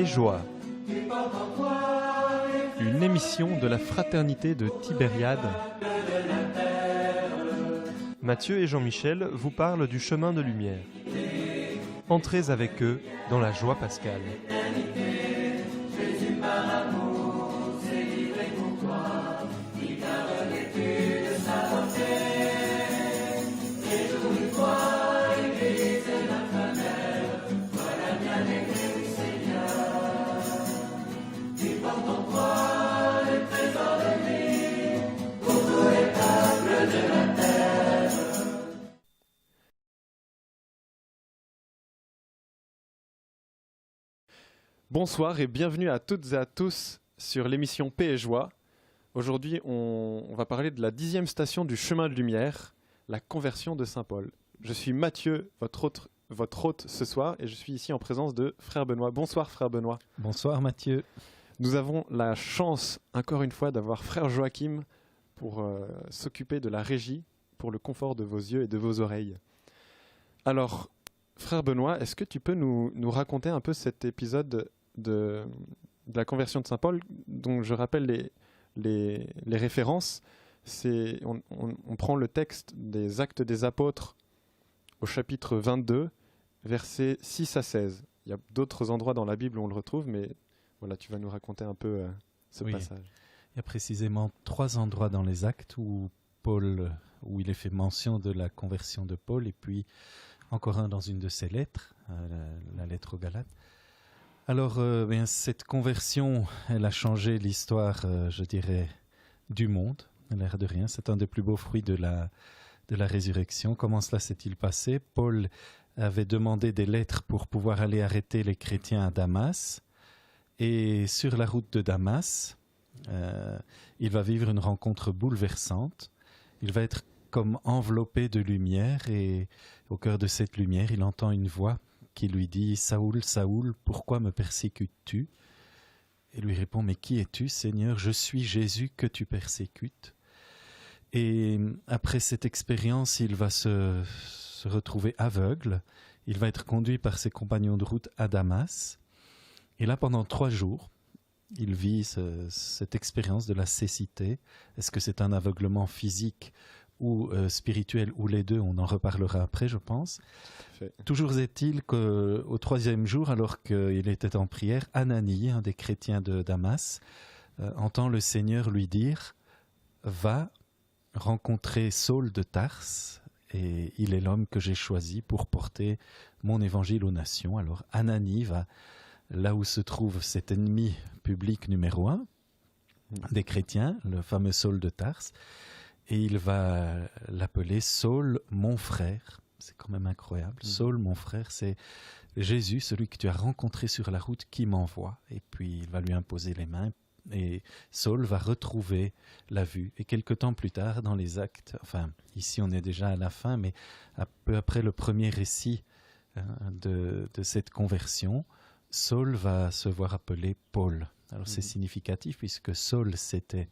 Joie, une émission de la Fraternité de Tibériade. Mathieu et Jean-Michel vous parlent du chemin de lumière. Entrez avec eux dans la joie pascale. Bonsoir et bienvenue à toutes et à tous sur l'émission Paix et Joie. Aujourd'hui, on va parler de la 10e station du chemin de lumière, la conversion de Saint Paul. Je suis Mathieu, votre hôte ce soir, et je suis ici en présence de Frère Benoît. Bonsoir Frère Benoît. Bonsoir Mathieu. Nous avons la chance, encore une fois, d'avoir Frère Joachim pour s'occuper de la régie, pour le confort de vos yeux et de vos oreilles. Alors, Frère Benoît, est-ce que tu peux nous raconter un peu cet épisode de la conversion de Saint Paul, dont je rappelle les références. On prend le texte des Actes des Apôtres au chapitre 22, versets 6 à 16. Il y a d'autres endroits dans la Bible où on le retrouve, mais voilà, tu vas nous raconter un peu ce passage. Il y a précisément 3 endroits dans les Actes où il est fait mention de la conversion de Paul, et puis encore un dans une de ses lettres, la lettre aux Galates. Alors, cette conversion, elle a changé l'histoire, je dirais, du monde, à l'air de rien. C'est un des plus beaux fruits de la résurrection. Comment cela s'est-il passé? Paul avait demandé des lettres pour pouvoir aller arrêter les chrétiens à Damas. Et sur la route de Damas, il va vivre une rencontre bouleversante. Il va être comme enveloppé de lumière, et au cœur de cette lumière, il entend une voix qui lui dit « Saoul, Saoul, pourquoi me persécutes-tu » Et lui répond « Mais qui es-tu, Seigneur? Je suis Jésus que tu persécutes. » Et après cette expérience, il va se retrouver aveugle. Il va être conduit par ses compagnons de route à Damas. Et là, pendant 3 jours, il vit cette expérience de la cécité. Est-ce que c'est un aveuglement physique ou spirituel, ou les deux? On en reparlera après, je pense. Toujours est-il qu'au 3e jour, alors qu'il était en prière, Ananie, un des chrétiens de Damas, entend le Seigneur lui dire « Va rencontrer Saul de Tarse, et il est l'homme que j'ai choisi pour porter mon évangile aux nations. » Alors Ananie va là où se trouve cet ennemi public numéro 1 des chrétiens, le fameux Saul de Tarse, et il va l'appeler Saul, mon frère. C'est quand même incroyable. Saul, mon frère, c'est Jésus, celui que tu as rencontré sur la route, qui m'envoie. Et puis il va lui imposer les mains, et Saul va retrouver la vue. Et quelque temps plus tard, dans les Actes, enfin ici on est déjà à la fin, mais peu après le premier récit de cette conversion, Saul va se voir appeler Paul. Alors c'est significatif, puisque Saul, c'était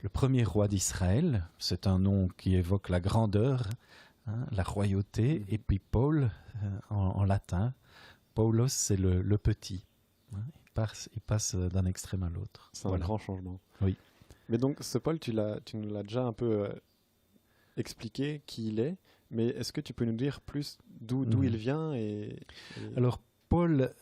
le premier roi d'Israël. C'est un nom qui évoque la grandeur, la royauté. Et puis Paul, en latin, Paulos, c'est le petit. Il passe d'un extrême à l'autre. C'est un grand changement. Oui. Mais donc, ce Paul, tu nous l'as déjà un peu expliqué qui il est, mais est-ce que tu peux nous dire plus d'où il vient Alors, Paul,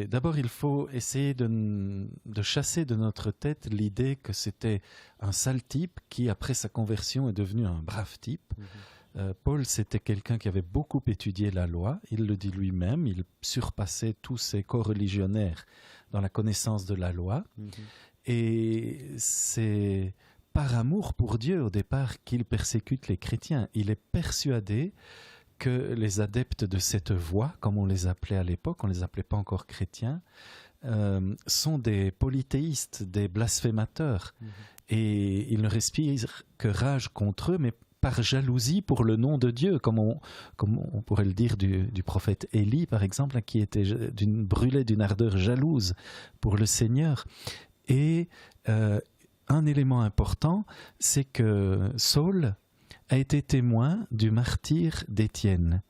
d'abord il faut essayer de chasser de notre tête l'idée que c'était un sale type qui, après sa conversion, est devenu un brave type. Paul, c'était quelqu'un qui avait beaucoup étudié la loi. Il le dit lui-même, il surpassait tous ses coreligionnaires dans la connaissance de la loi. Et c'est par amour pour Dieu, au départ, qu'il persécute les chrétiens. Il est persuadé que les adeptes de cette voie, comme on les appelait à l'époque, on ne les appelait pas encore chrétiens, sont des polythéistes, des blasphémateurs. Et il ne respire que rage contre eux, mais par jalousie pour le nom de Dieu, comme on pourrait le dire du prophète Élie, par exemple, qui était brûlé d'une ardeur jalouse pour le Seigneur. Et un élément important, c'est que Saul a été témoin du martyre d'Étienne.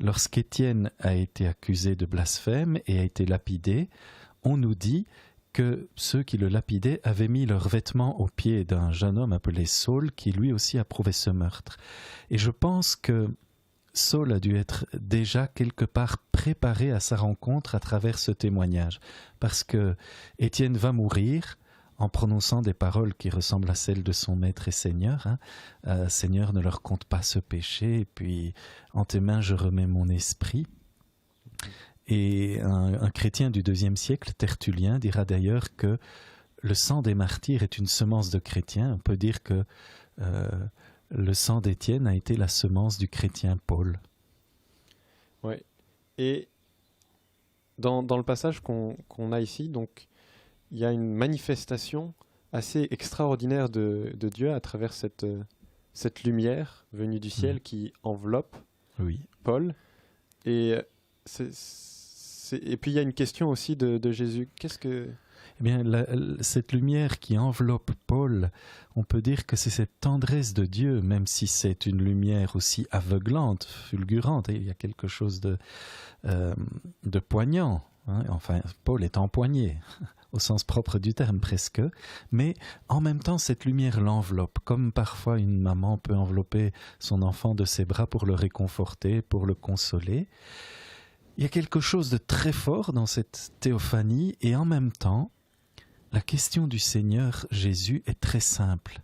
lorsqu'Étienne a été accusé de blasphème et a été lapidé, on nous dit que ceux qui le lapidaient avaient mis leurs vêtements aux pieds d'un jeune homme appelé Saul, qui lui aussi approuvait ce meurtre. Et je pense que Saul a dû être déjà quelque part préparé à sa rencontre à travers ce témoignage, parce que Étienne va mourir en prononçant des paroles qui ressemblent à celles de son maître et Seigneur. Seigneur, ne leur compte pas ce péché, et puis en tes mains je remets mon esprit. Et un chrétien du IIe siècle, Tertullien, dira d'ailleurs que le sang des martyrs est une semence de chrétiens. On peut dire que le sang d'Étienne a été la semence du chrétien Paul. Oui. Et dans le passage qu'on a ici, donc, il y a une manifestation assez extraordinaire de Dieu à travers cette lumière venue du ciel qui enveloppe Paul. Et puis il y a une question aussi de Jésus. Qu'est-ce que... Eh bien, cette lumière qui enveloppe Paul, on peut dire que c'est cette tendresse de Dieu, même si c'est une lumière aussi aveuglante, fulgurante. Et il y a quelque chose de poignant. Hein. Enfin, Paul est empoigné, au sens propre du terme presque. Mais en même temps, cette lumière l'enveloppe, comme parfois une maman peut envelopper son enfant de ses bras pour le réconforter, pour le consoler. Il y a quelque chose de très fort dans cette théophanie, et en même temps, la question du Seigneur Jésus est très simple.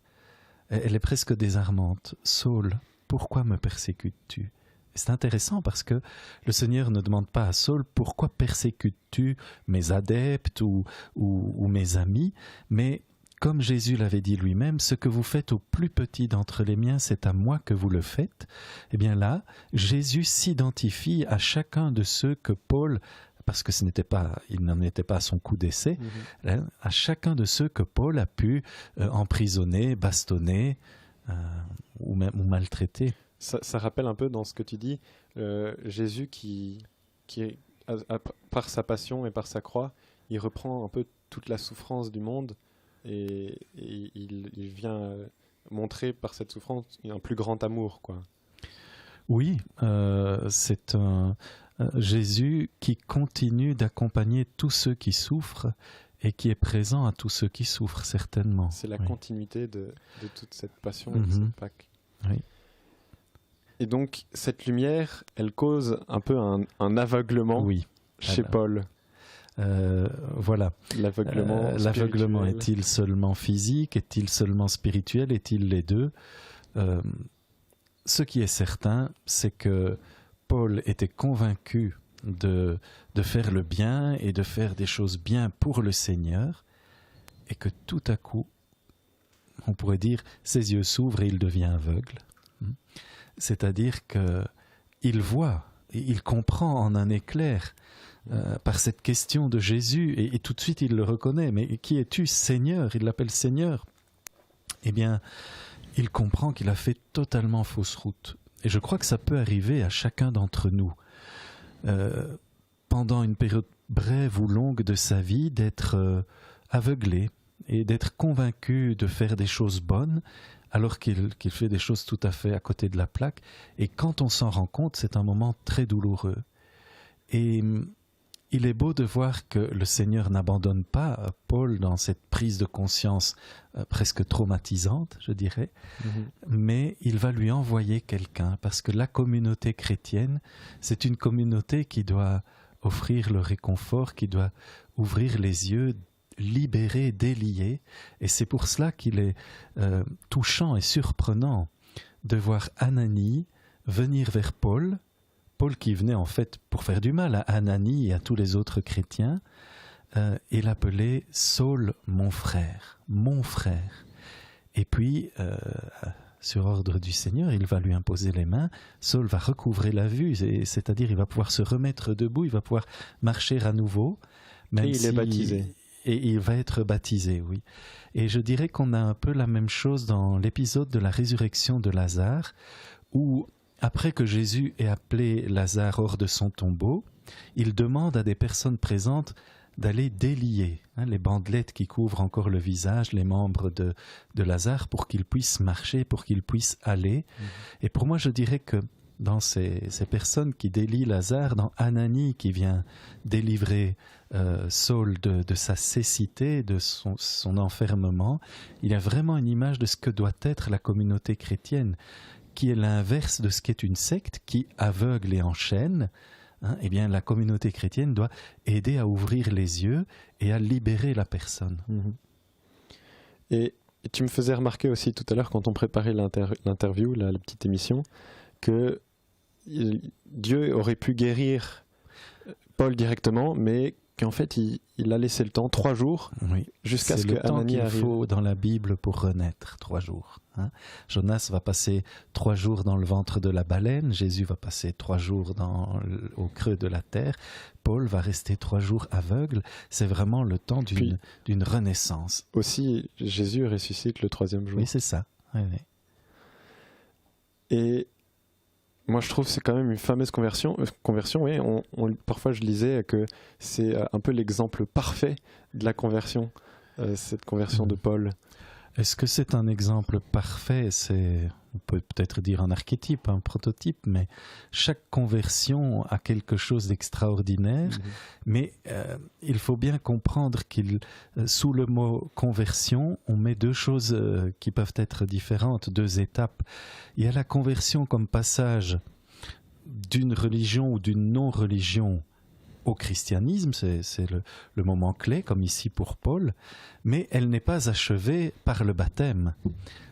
Elle est presque désarmante. « Saul, pourquoi me persécutes-tu » C'est intéressant parce que le Seigneur ne demande pas à Saul « Pourquoi persécutes-tu mes adeptes ou mes amis ?» Mais comme Jésus l'avait dit lui-même, « Ce que vous faites au plus petit d'entre les miens, c'est à moi que vous le faites. » Eh bien là, Jésus s'identifie à chacun de ceux que Paul, parce que il n'en était pas à son coup d'essai, à chacun de ceux que Paul a pu emprisonner, bastonner ou maltraiter. Ça rappelle un peu dans ce que tu dis, Jésus qui par sa passion et par sa croix, il reprend un peu toute la souffrance du monde et il vient montrer par cette souffrance un plus grand amour, quoi. Oui, c'est un Jésus qui continue d'accompagner tous ceux qui souffrent et qui est présent à tous ceux qui souffrent, certainement. C'est la continuité de toute cette passion et de cette Pâque. Oui. Et donc, cette lumière, elle cause un peu un aveuglement chez Paul. Voilà. L'aveuglement est-il seulement physique? Est-il seulement spirituel? Est-il les deux? Ce qui est certain, c'est que Paul était convaincu de faire le bien et de faire des choses bien pour le Seigneur, et que tout à coup, on pourrait dire, ses yeux s'ouvrent et il devient aveugle. C'est-à-dire qu'il voit, il comprend en un éclair par cette question de Jésus, et tout de suite il le reconnaît. Mais qui es-tu, Seigneur? Il l'appelle Seigneur. Eh bien, il comprend qu'il a fait totalement fausse route. Et je crois que ça peut arriver à chacun d'entre nous, pendant une période brève ou longue de sa vie, d'être aveuglé et d'être convaincu de faire des choses bonnes, alors qu'il fait des choses tout à fait à côté de la plaque. Et quand on s'en rend compte, c'est un moment très douloureux. Et il est beau de voir que le Seigneur n'abandonne pas Paul dans cette prise de conscience presque traumatisante, je dirais, mais il va lui envoyer quelqu'un, parce que la communauté chrétienne, c'est une communauté qui doit offrir le réconfort, qui doit ouvrir les yeux, libéré, délié, et c'est pour cela qu'il est touchant et surprenant de voir Ananie venir vers Paul qui venait en fait pour faire du mal à Ananie et à tous les autres chrétiens, et l'appeler Saul, mon frère, et puis sur ordre du Seigneur, il va lui imposer les mains. Saul va recouvrer la vue, c'est-à-dire il va pouvoir se remettre debout, il va pouvoir marcher à nouveau, même et il est baptisé. Et il va être baptisé, oui. Et je dirais qu'on a un peu la même chose dans l'épisode de la résurrection de Lazare, où, après que Jésus ait appelé Lazare hors de son tombeau, il demande à des personnes présentes d'aller délier les bandelettes qui couvrent encore le visage, les membres de Lazare, pour qu'il puisse marcher, pour qu'il puisse aller. Et pour moi, je dirais que dans ces personnes qui délient Lazare, dans Ananie qui vient délivrer Saul de sa cécité, de son enfermement. Il y a vraiment une image de ce que doit être la communauté chrétienne, qui est l'inverse de ce qu'est une secte qui aveugle et enchaîne. Eh bien, la communauté chrétienne doit aider à ouvrir les yeux et à libérer la personne. Et tu me faisais remarquer aussi tout à l'heure, quand on préparait l'interview, la petite émission, que Dieu aurait pu guérir Paul directement, mais qu'en fait, il a laissé le temps, 3 jours, jusqu'à ce que Ananie arrive. C'est le temps qu'il faut dans la Bible pour renaître, 3 jours. Jonas va passer 3 jours dans le ventre de la baleine, Jésus va passer 3 jours au creux de la terre, Paul va rester 3 jours aveugle. C'est vraiment le temps d'une renaissance. Aussi, Jésus ressuscite le 3e jour. Oui, c'est ça. Oui. Et moi, je trouve que c'est quand même une fameuse conversion. Oui, parfois, je lisais que c'est un peu l'exemple parfait de la conversion, cette conversion de Paul. Est-ce que c'est un exemple parfait? On peut peut-être dire un archétype, un prototype, mais chaque conversion a quelque chose d'extraordinaire. Mais il faut bien comprendre sous le mot conversion, on met 2 choses qui peuvent être différentes, 2 étapes. Il y a la conversion comme passage d'une religion ou d'une non-religion au christianisme, c'est le moment clé, comme ici pour Paul, mais elle n'est pas achevée par le baptême.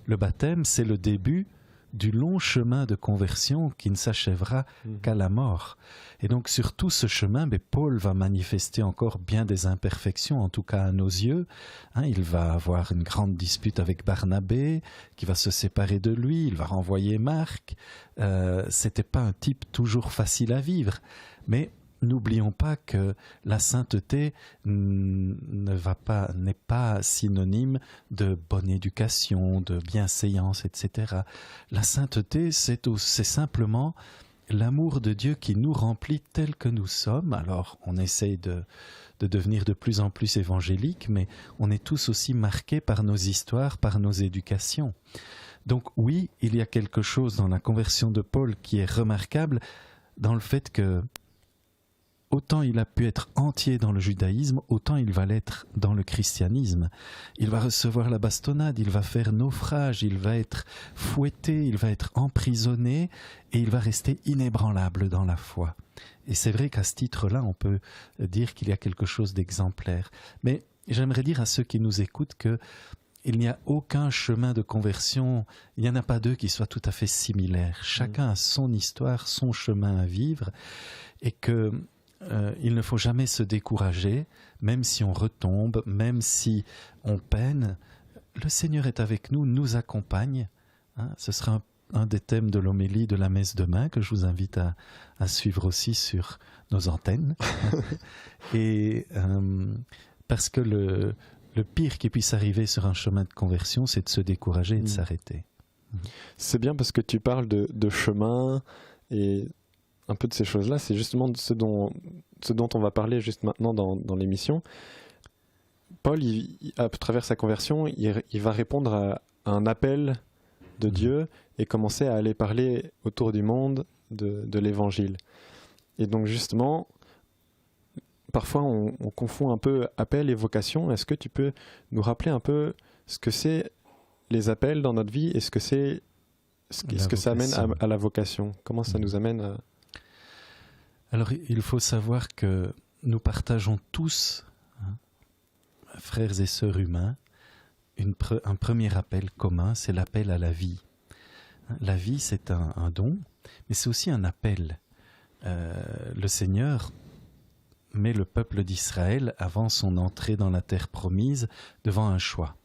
Le baptême, c'est le début du long chemin de conversion qui ne s'achèvera qu'à la mort. Et donc sur tout ce chemin, Paul va manifester encore bien des imperfections, en tout cas à nos yeux. Il va avoir une grande dispute avec Barnabé, qui va se séparer de lui, il va renvoyer Marc. C'était pas un type toujours facile à vivre, mais n'oublions pas que la sainteté n'est pas synonyme de bonne éducation, de bienséance, etc. La sainteté, c'est simplement l'amour de Dieu qui nous remplit tel que nous sommes. Alors, on essaye de devenir de plus en plus évangélique, mais on est tous aussi marqués par nos histoires, par nos éducations. Donc oui, il y a quelque chose dans la conversion de Paul qui est remarquable, dans le fait que autant il a pu être entier dans le judaïsme, autant il va l'être dans le christianisme. Il va recevoir la bastonnade, il va faire naufrage, il va être fouetté, il va être emprisonné et il va rester inébranlable dans la foi. Et c'est vrai qu'à ce titre-là, on peut dire qu'il y a quelque chose d'exemplaire. Mais j'aimerais dire à ceux qui nous écoutent qu'il n'y a aucun chemin de conversion, il n'y en a pas 2 qui soient tout à fait similaires. Chacun a son histoire, son chemin à vivre et que il ne faut jamais se décourager, même si on retombe, même si on peine. Le Seigneur est avec nous, nous accompagne. Ce sera un des thèmes de l'homélie de la messe demain que je vous invite à suivre aussi sur nos antennes. Et parce que le pire qui puisse arriver sur un chemin de conversion, c'est de se décourager et de s'arrêter. C'est bien parce que tu parles de chemin et un peu de ces choses-là, c'est justement ce dont on va parler juste maintenant dans l'émission. Paul, à travers sa conversion, il va répondre à un appel de Dieu et commencer à aller parler autour du monde de l'évangile. Et donc justement, parfois on confond un peu appel et vocation. Est-ce que tu peux nous rappeler un peu ce que c'est les appels dans notre vie et ce que ça amène à la vocation? Comment ça nous amène à... Alors, il faut savoir que nous partageons tous, frères et sœurs humains, un premier appel commun, c'est l'appel à la vie. La vie, c'est un don, mais c'est aussi un appel. Le Seigneur met le peuple d'Israël, avant son entrée dans la terre promise, devant un choix.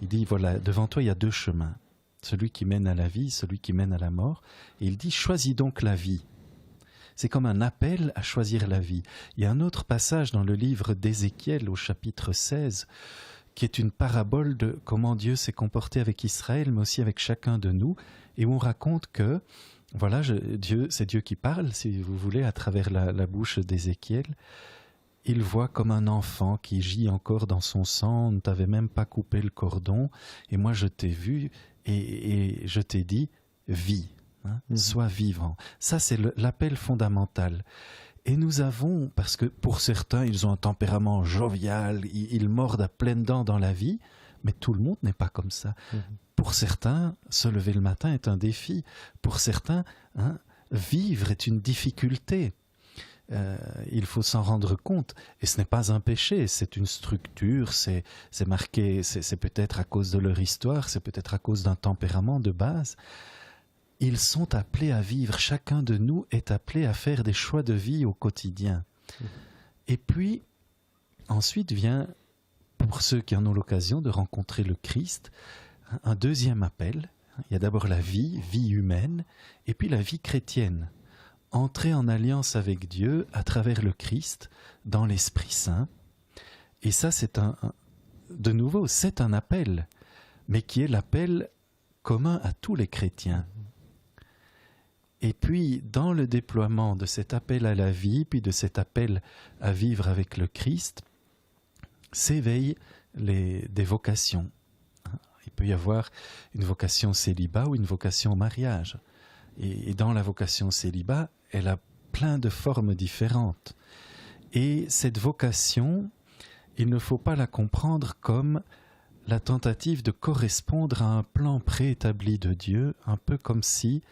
Il dit, voilà, devant toi, il y a 2 chemins. Celui qui mène à la vie, celui qui mène à la mort. Et il dit, choisis donc la vie. C'est comme un appel à choisir la vie. Il y a un autre passage dans le livre d'Ézéchiel au chapitre 16 qui est une parabole de comment Dieu s'est comporté avec Israël, mais aussi avec chacun de nous, et où on raconte que, voilà, c'est Dieu qui parle, si vous voulez, à travers la bouche d'Ézéchiel. Il voit comme un enfant qui gît encore dans son sang, on ne t'avait même pas coupé le cordon, et moi je t'ai vu, et je t'ai dit, vis. Sois vivant. Ça, c'est l'appel fondamental. Et nous avons, parce que pour certains, ils ont un tempérament jovial, ils mordent à pleines dents dans la vie, mais tout le monde n'est pas comme ça. Pour certains, se lever le matin est un défi. Pour certains, vivre est une difficulté. Il faut s'en rendre compte. Et ce n'est pas un péché, c'est une structure, c'est marqué, c'est peut-être à cause de leur histoire, c'est peut-être à cause d'un tempérament de base. Ils sont appelés à vivre. Chacun de nous est appelé à faire des choix de vie au quotidien. Et puis, ensuite vient, pour ceux qui en ont l'occasion de rencontrer le Christ, un deuxième appel. Il y a d'abord la vie humaine, et puis la vie chrétienne. Entrer en alliance avec Dieu à travers le Christ, dans l'Esprit Saint. Et ça, de nouveau, c'est un appel, mais qui est l'appel commun à tous les chrétiens. Et puis, dans le déploiement de cet appel à la vie, puis de cet appel à vivre avec le Christ, s'éveillent des vocations. Il peut y avoir une vocation célibat ou une vocation mariage. Et dans la vocation célibat, elle a plein de formes différentes. Et cette vocation, il ne faut pas la comprendre comme la tentative de correspondre à un plan préétabli de Dieu, un peu comme si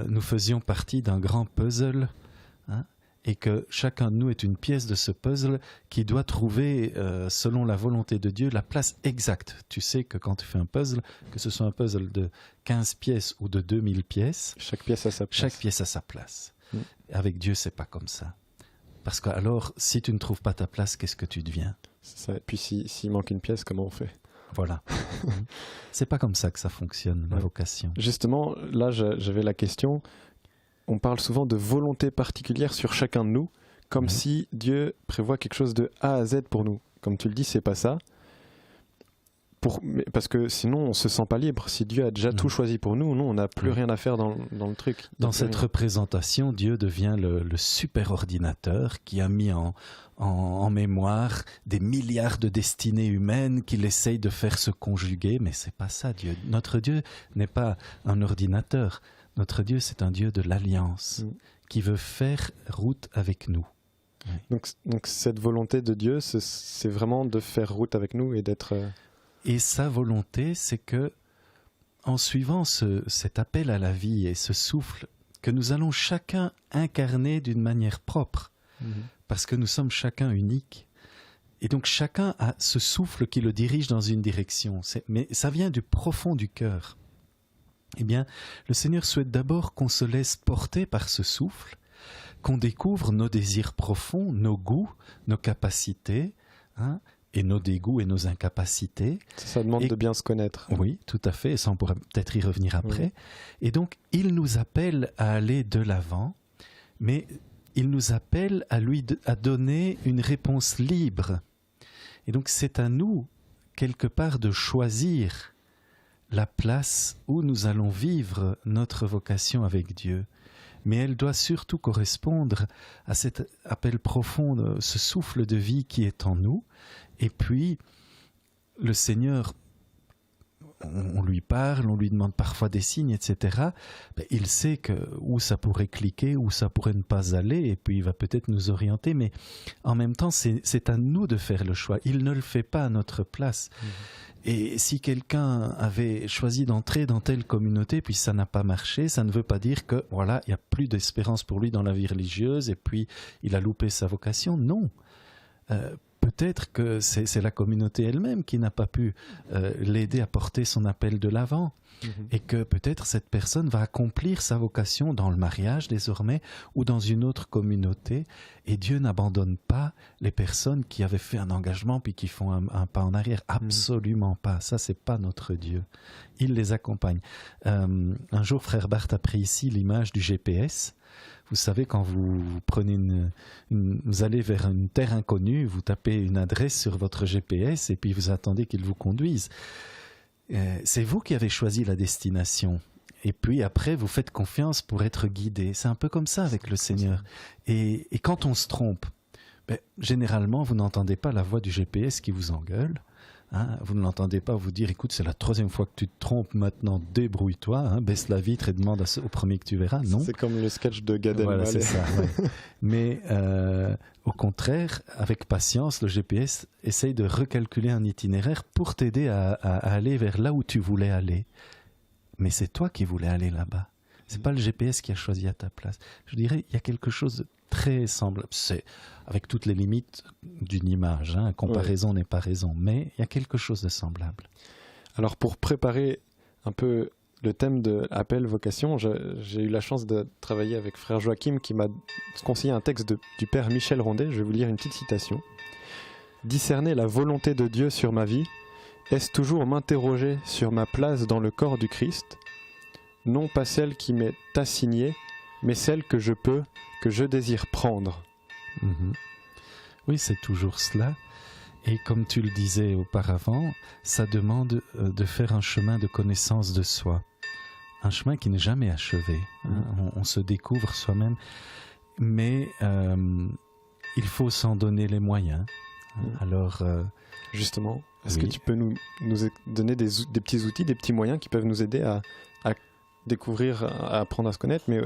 nous faisions partie d'un grand puzzle, et que chacun de nous est une pièce de ce puzzle qui doit trouver, selon la volonté de Dieu, la place exacte. Tu sais que quand tu fais un puzzle, que ce soit un puzzle de 15 pièces ou de 2000 pièces, chaque pièce a sa place. Chaque pièce a sa place. Avec Dieu, c'est pas comme ça. Parce que alors, si tu ne trouves pas ta place, qu'est-ce que tu deviens? Ça. Et puis s'il manque une pièce, comment on fait? Voilà. C'est pas comme ça que ça fonctionne, la vocation. Justement, là, j'avais la question. On parle souvent de volonté particulière sur chacun de nous, comme si Dieu prévoit quelque chose de A à Z pour nous. Comme tu le dis, c'est pas ça. Parce que sinon, on se sent pas libre. Si Dieu a déjà tout choisi pour nous, on n'a plus rien à faire dans le truc. Dans cette représentation, Dieu devient le super ordinateur qui a mis en mémoire des milliards de destinées humaines qu'il essaye de faire se conjuguer. Mais c'est pas ça, Dieu. Notre Dieu n'est pas un ordinateur. Notre Dieu, c'est un Dieu de l'alliance qui veut faire route avec nous. Donc cette volonté de Dieu, c'est vraiment de faire route avec nous et d'être... Et sa volonté, c'est que, en suivant cet appel à la vie et ce souffle, que nous allons chacun incarner d'une manière propre, parce que nous sommes chacun uniques. Et donc chacun a ce souffle qui le dirige dans une direction. Mais ça vient du profond du cœur. Eh bien, le Seigneur souhaite d'abord qu'on se laisse porter par ce souffle, qu'on découvre nos désirs profonds, nos goûts, nos capacités, et nos dégoûts et nos incapacités. Ça demande de bien se connaître. Oui, tout à fait, et ça on pourra peut-être y revenir après. Oui. Et donc, il nous appelle à aller de l'avant, mais il nous appelle à donner une réponse libre. Et donc, c'est à nous, quelque part, de choisir la place où nous allons vivre notre vocation avec Dieu. Mais elle doit surtout correspondre à cet appel profond, ce souffle de vie qui est en nous. Et puis, le Seigneur, on lui parle, on lui demande parfois des signes, etc. Il sait où ça pourrait cliquer, où ça pourrait ne pas aller, et puis il va peut-être nous orienter. Mais en même temps, c'est à nous de faire le choix. Il ne le fait pas à notre place. Et si quelqu'un avait choisi d'entrer dans telle communauté, puis ça n'a pas marché, ça ne veut pas dire que voilà, il n'y a plus d'espérance pour lui dans la vie religieuse et puis il a loupé sa vocation. Non. Peut-être que c'est la communauté elle-même qui n'a pas pu l'aider à porter son appel de l'avant. Et que peut-être cette personne va accomplir sa vocation dans le mariage désormais ou dans une autre communauté. Et Dieu n'abandonne pas les personnes qui avaient fait un engagement puis qui font un pas en arrière. Absolument pas. Ça, c'est pas notre Dieu. Il les accompagne. Un jour, Frère Barth a pris ici l'image du GPS. Vous savez, quand vous prenez vous allez vers une terre inconnue, vous tapez une adresse sur votre GPS et puis vous attendez qu'il vous conduise. C'est vous qui avez choisi la destination. Et puis après, vous faites confiance pour être guidé. C'est un peu comme ça avec le Seigneur. Et quand on se trompe, généralement, vous n'entendez pas la voix du GPS qui vous engueule. Hein, vous ne l'entendez pas vous dire, écoute, c'est la 3e fois que tu te trompes, maintenant débrouille-toi, hein, baisse la vitre et demande au premier que tu verras. Non. C'est comme le sketch de Gad Elmaleh. Voilà, c'est ça. Ouais. Mais au contraire, avec patience, le GPS essaye de recalculer un itinéraire pour t'aider à aller vers là où tu voulais aller. Mais c'est toi qui voulais aller là-bas. C'est pas le GPS qui a choisi à ta place. Je dirais, il y a quelque chose de très semblable. C'est avec toutes les limites d'une image. Hein. Comparaison n'est pas raison. Mais il y a quelque chose de semblable. Alors, pour préparer un peu le thème de Appel Vocation, j'ai eu la chance de travailler avec frère Joachim qui m'a conseillé un texte du père Michel Rondet. Je vais vous lire une petite citation. « Discerner la volonté de Dieu sur ma vie, est-ce toujours m'interroger sur ma place dans le corps du Christ ? Non pas celle qui m'est assignée, mais celle que je désire prendre. » Oui, c'est toujours cela. Et comme tu le disais auparavant, ça demande de faire un chemin de connaissance de soi. Un chemin qui n'est jamais achevé. On se découvre soi-même, mais il faut s'en donner les moyens. Alors, justement, est-ce que tu peux nous donner des petits outils, des petits moyens qui peuvent nous aider à découvrir, à apprendre à se connaître, mais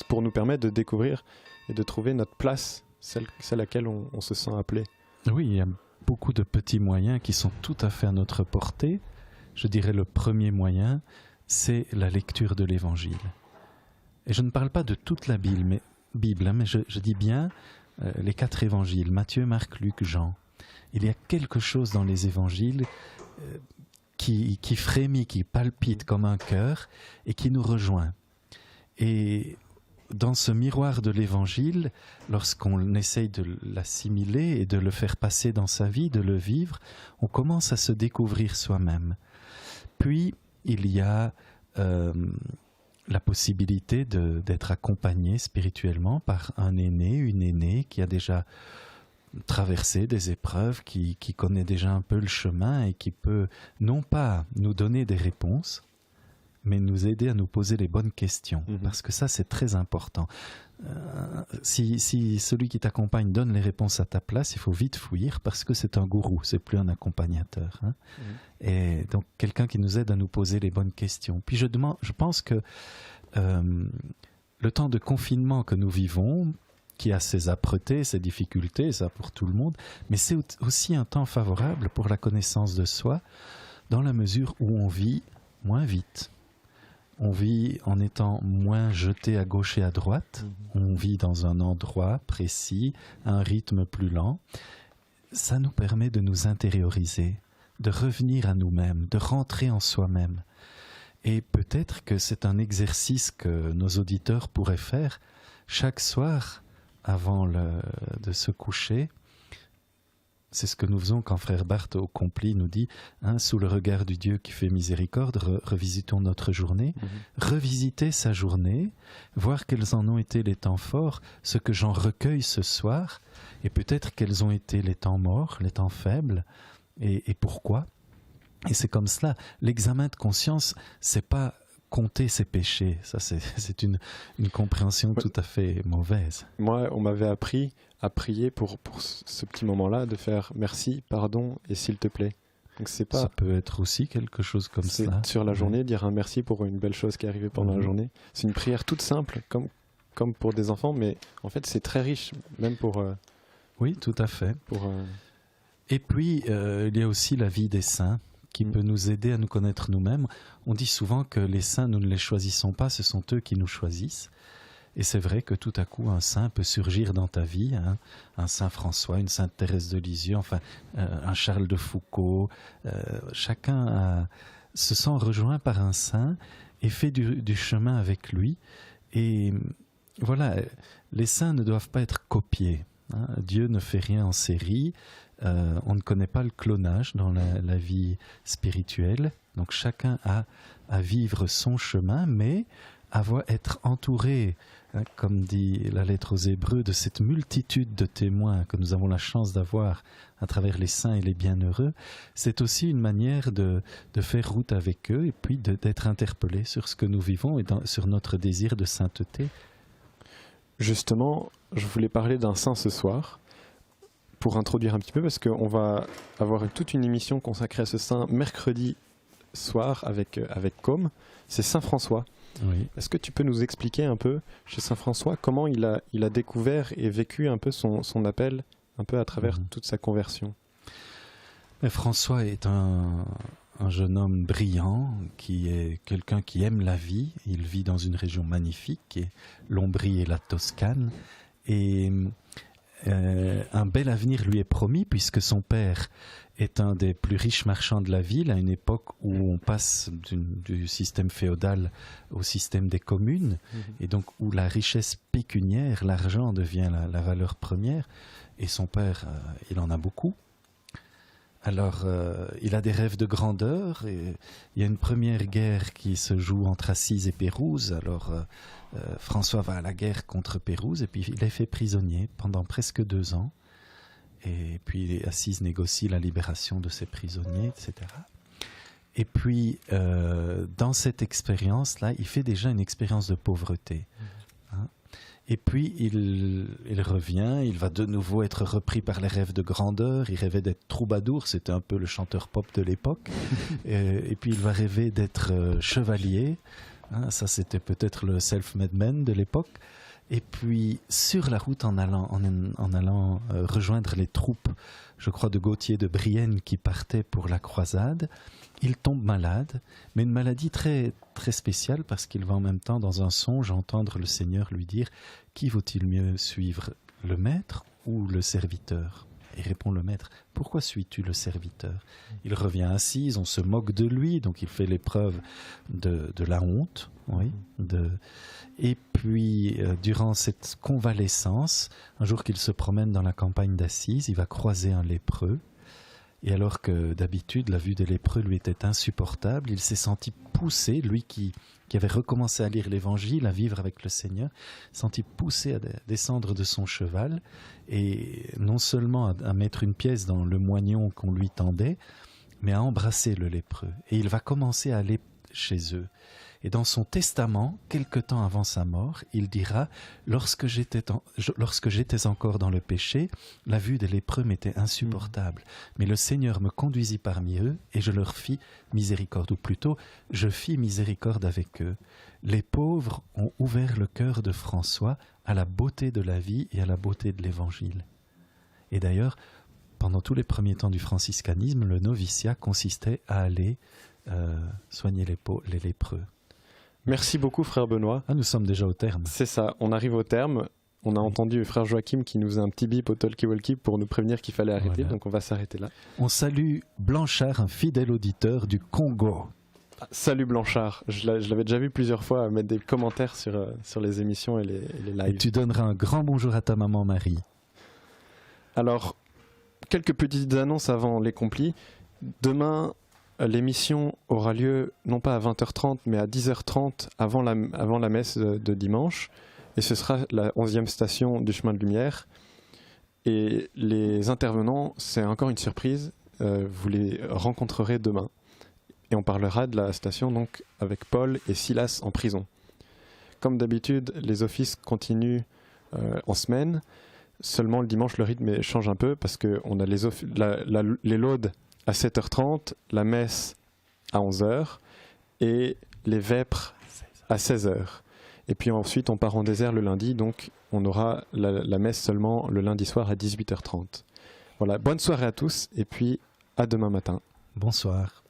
pour nous permettre de découvrir et de trouver notre place, celle à laquelle on se sent appelé? Oui, il y a beaucoup de petits moyens qui sont tout à fait à notre portée. Je dirais le premier moyen, c'est la lecture de l'Évangile. Et je ne parle pas de toute la Bible, mais je dis bien les 4 évangiles, Matthieu, Marc, Luc, Jean. Il y a quelque chose dans les évangiles qui frémit, qui palpite comme un cœur et qui nous rejoint. Et dans ce miroir de l'Évangile, lorsqu'on essaye de l'assimiler et de le faire passer dans sa vie, de le vivre, on commence à se découvrir soi-même. Puis, il y a la possibilité d'être accompagné spirituellement par un aîné, une aînée qui a déjà traversé des épreuves, qui connaît déjà un peu le chemin et qui peut non pas nous donner des réponses, mais nous aider à nous poser les bonnes questions. Parce que ça, c'est très important. Si celui qui t'accompagne donne les réponses à ta place, il faut vite fuir parce que c'est un gourou, c'est plus un accompagnateur. Hein. Et donc, quelqu'un qui nous aide à nous poser les bonnes questions. Puis je pense que le temps de confinement que nous vivons, qui a ses âpretés, ses difficultés, ça pour tout le monde, mais c'est aussi un temps favorable pour la connaissance de soi, dans la mesure où on vit moins vite. On vit en étant moins jeté à gauche et à droite. On vit dans un endroit précis, à un rythme plus lent. Ça nous permet de nous intérioriser, de revenir à nous-mêmes, de rentrer en soi-même. Et peut-être que c'est un exercice que nos auditeurs pourraient faire chaque soir avant de se coucher. C'est ce que nous faisons quand frère Barth au Compli nous dit sous le regard du Dieu qui fait miséricorde, revisitons notre journée. Revisiter sa journée, voir quels en ont été les temps forts, ce que j'en recueille ce soir, et peut-être quels ont été les temps morts, les temps faibles, et pourquoi. Et c'est comme cela. L'examen de conscience, c'est pas compter ses péchés. Ça, c'est une compréhension tout à fait mauvaise. Moi, on m'avait appris à prier pour ce petit moment-là, de faire merci, pardon et s'il te plaît. Donc c'est pas. Ça peut être aussi quelque chose comme ça. Sur la journée, dire un merci pour une belle chose qui est arrivée pendant la journée. C'est une prière toute simple, comme pour des enfants, mais en fait c'est très riche, même pour. Oui, tout à fait. Et puis il y a aussi la vie des saints, qui peut nous aider à nous connaître nous-mêmes. On dit souvent que les saints, nous ne les choisissons pas, ce sont eux qui nous choisissent. Et c'est vrai que tout à coup, un saint peut surgir dans ta vie, un saint François, une sainte Thérèse de Lisieux, enfin, un Charles de Foucault. Chacun se sent rejoint par un saint et fait du chemin avec lui. Et voilà, les saints ne doivent pas être copiés. Dieu ne fait rien en série. On ne connaît pas le clonage dans la vie spirituelle. Donc chacun a à vivre son chemin, mais être entouré, comme dit la lettre aux Hébreux, de cette multitude de témoins que nous avons la chance d'avoir à travers les saints et les bienheureux, c'est aussi une manière de faire route avec eux et puis d'être interpellé sur ce que nous vivons et sur notre désir de sainteté. Justement, je voulais parler d'un saint ce soir, pour introduire un petit peu, parce qu'on va avoir toute une émission consacrée à ce saint mercredi soir avec Com. C'est Saint François. Oui. Est-ce que tu peux nous expliquer un peu, chez Saint François, comment il a découvert et vécu un peu son appel, un peu à travers toute sa conversion? Mais François est un jeune homme brillant, qui est quelqu'un qui aime la vie. Il vit dans une région magnifique, qui est l'Ombrie et la Toscane. Et un bel avenir lui est promis, puisque son père est un des plus riches marchands de la ville, à une époque où on passe du système féodal au système des communes, et donc où la richesse pécuniaire, l'argent devient la valeur première, et son père, il en a beaucoup. Alors, il a des rêves de grandeur, et il y a une première guerre qui se joue entre Assise et Pérouse. Alors, François va à la guerre contre Pérouse, et puis il est fait prisonnier pendant presque 2 ans. Et puis Assise négocie la libération de ses prisonniers, etc. Et puis, dans cette expérience-là, il fait déjà une expérience de pauvreté. Hein. Et puis, il revient, il va de nouveau être repris par les rêves de grandeur. Il rêvait d'être troubadour, c'était un peu le chanteur pop de l'époque. Et puis, il va rêver d'être chevalier. Hein, ça, c'était peut-être le self-made man de l'époque. Et puis, sur la route, en allant rejoindre les troupes, je crois, de Gauthier de Brienne qui partaient pour la croisade, il tombe malade, mais une maladie très, très spéciale, parce qu'il va en même temps, dans un songe, entendre le Seigneur lui dire « Qui vaut-il mieux suivre, le maître ou le serviteur ?» Et répond le maître « Pourquoi suis-tu le serviteur ?» Il revient assis, on se moque de lui, donc il fait l'épreuve de la honte. Oui, Et puis, durant cette convalescence, un jour qu'il se promène dans la campagne d'Assise, il va croiser un lépreux. Et alors que d'habitude, la vue des lépreux lui était insupportable, il s'est senti poussé, lui qui avait recommencé à lire l'Évangile, à vivre avec le Seigneur, senti poussé à descendre de son cheval, et non seulement à mettre une pièce dans le moignon qu'on lui tendait, mais à embrasser le lépreux. Et il va commencer à aller chez eux. Et dans son testament, quelque temps avant sa mort, il dira « Lorsque j'étais encore dans le péché, la vue des lépreux m'était insupportable. Mais le Seigneur me conduisit parmi eux et je leur fis miséricorde. » Ou plutôt, je fis miséricorde avec eux. Les pauvres ont ouvert le cœur de François à la beauté de la vie et à la beauté de l'Évangile. Et d'ailleurs, pendant tous les premiers temps du franciscanisme, le noviciat consistait à aller soigner les lépreux. Merci beaucoup, frère Benoît. Ah, nous sommes déjà au terme. C'est ça, on arrive au terme. On a entendu le frère Joachim qui nous a un petit bip au talkie-walkie pour nous prévenir qu'il fallait arrêter, Voilà. donc on va s'arrêter là. On salue Blanchard, un fidèle auditeur du Congo. Salut Blanchard, je l'avais déjà vu plusieurs fois mettre des commentaires sur les émissions et les lives. Et tu donneras un grand bonjour à ta maman Marie. Alors, quelques petites annonces avant les complis. Demain, l'émission aura lieu non pas à 20h30 mais à 10h30 avant la messe de dimanche, et ce sera la 11e station du chemin de lumière, et les intervenants, c'est encore une surprise, vous les rencontrerez demain, et on parlera de la station donc avec Paul et Silas en prison. Comme d'habitude, les offices continuent en semaine, seulement le dimanche le rythme change un peu parce qu'on a les laudes à 7h30, la messe à 11h et les vêpres à 16h. Et puis ensuite, on part en désert le lundi, donc on aura la messe seulement le lundi soir à 18h30. Voilà, bonne soirée à tous et puis à demain matin. Bonsoir.